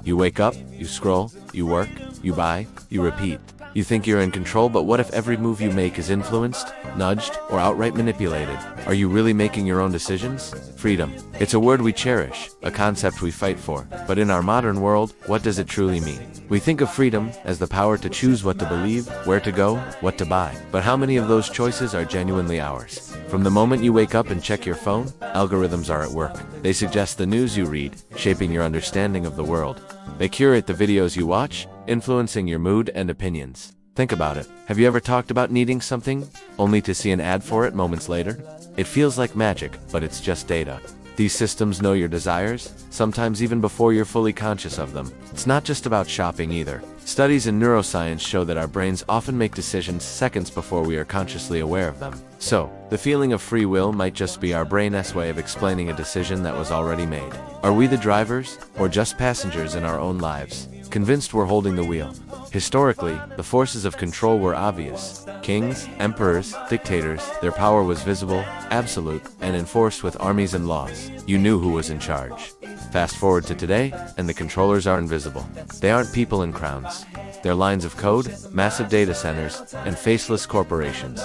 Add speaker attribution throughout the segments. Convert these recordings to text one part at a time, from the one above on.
Speaker 1: You wake up, you scroll, you work, you buy, you repeat. You think you're in control, but what if every move you make is influenced, nudged, or outright manipulated? Are you really making your own decisions? Freedom. It's a word we cherish, a concept we fight for. But in our modern world, what does it truly mean? We think of freedom as the power to choose what to believe, where to go, what to buy. But how many of those choices are genuinely ours? From the moment you wake up and check your phone, algorithms are at work. They suggest the news you read, shaping your understanding of the world. They curate the videos you watch, influencing your mood and opinions. Think about it. Have you ever talked about needing something, only to see an ad for it moments later? It feels like magic, but it's just data. These systems know your desires, sometimes even before you're fully conscious of them. It's not just about shopping either. Studies in neuroscience show that our brains often make decisions seconds before we are consciously aware of them. So, the feeling of free will might just be our brain's way of explaining a decision that was already made. Are we the drivers, or just passengers in our own lives, convinced we're holding the wheel? Historically, the forces of control were obvious. Kings, emperors, dictators, their power was visible, absolute, and enforced with armies and laws. You knew who was in charge. Fast forward to today, and the controllers are invisible. They aren't people in crowns. They're lines of code, massive data centers, and faceless corporations.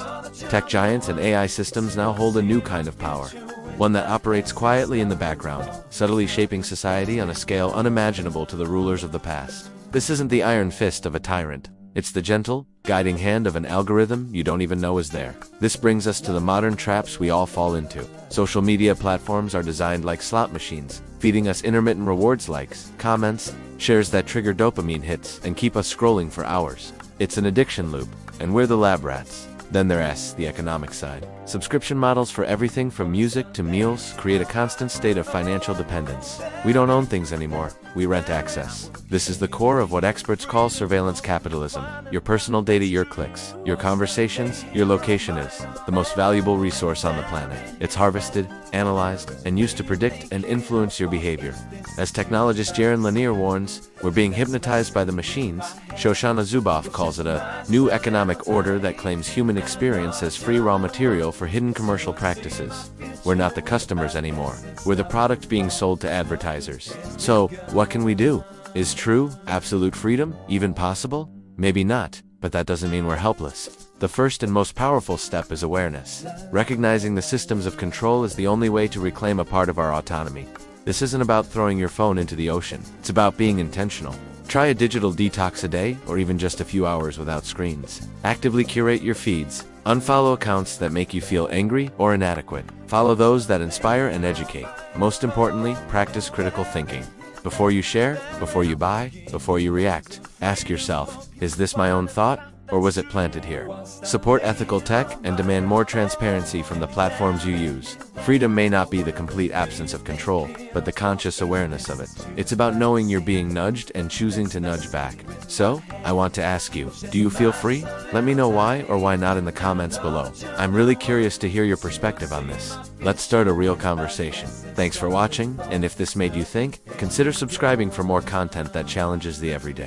Speaker 1: Tech giants and AI systems now hold a new kind of power. One that operates quietly in the background, subtly shaping society on a scale unimaginable to the rulers of the past. This isn't the iron fist of a tyrant. It's the gentle, guiding hand of an algorithm you don't even know is there. This brings us to the modern traps we all fall into. Social media platforms are designed like slot machines, feeding us intermittent rewards, likes, comments, shares that trigger dopamine hits and keep us scrolling for hours. It's an addiction loop, and we're the lab rats. Then there's the economic side. Subscription models for everything from music to meals create a constant state of financial dependence. We don't own things anymore, we rent access. This is the core of what experts call surveillance capitalism. Your personal data, your clicks, your conversations, your location is the most valuable resource on the planet. It's harvested, analyzed, and used to predict and influence your behavior. As technologist Jaron Lanier warns, we're being hypnotized by the machines. Shoshana Zuboff calls it a new economic order that claims human experience as free raw material for hidden commercial practices. We're not the customers anymore. We're the product being sold to advertisers. So, what can we do? Is true, absolute freedom even possible? Maybe not, but that doesn't mean we're helpless. The first and most powerful step is awareness. Recognizing the systems of control is the only way to reclaim a part of our autonomy. This isn't about throwing your phone into the ocean. It's about being intentional. Try a digital detox a day, or even just a few hours without screens. Actively curate your feeds. Unfollow accounts that make you feel angry or inadequate. Follow those that inspire and educate. Most importantly, practice critical thinking. Before you share, before you buy, before you react, ask yourself, is this my own thought, or was it planted here? Support ethical tech and demand more transparency from the platforms you use. Freedom may not be the complete absence of control, but the conscious awareness of it. It's about knowing you're being nudged and choosing to nudge back. So, I want to ask you, do you feel free? Let me know why or why not in the comments below. I'm really curious to hear your perspective on this. Let's start a real conversation. Thanks for watching, and if this made you think, consider subscribing for more content that challenges the everyday.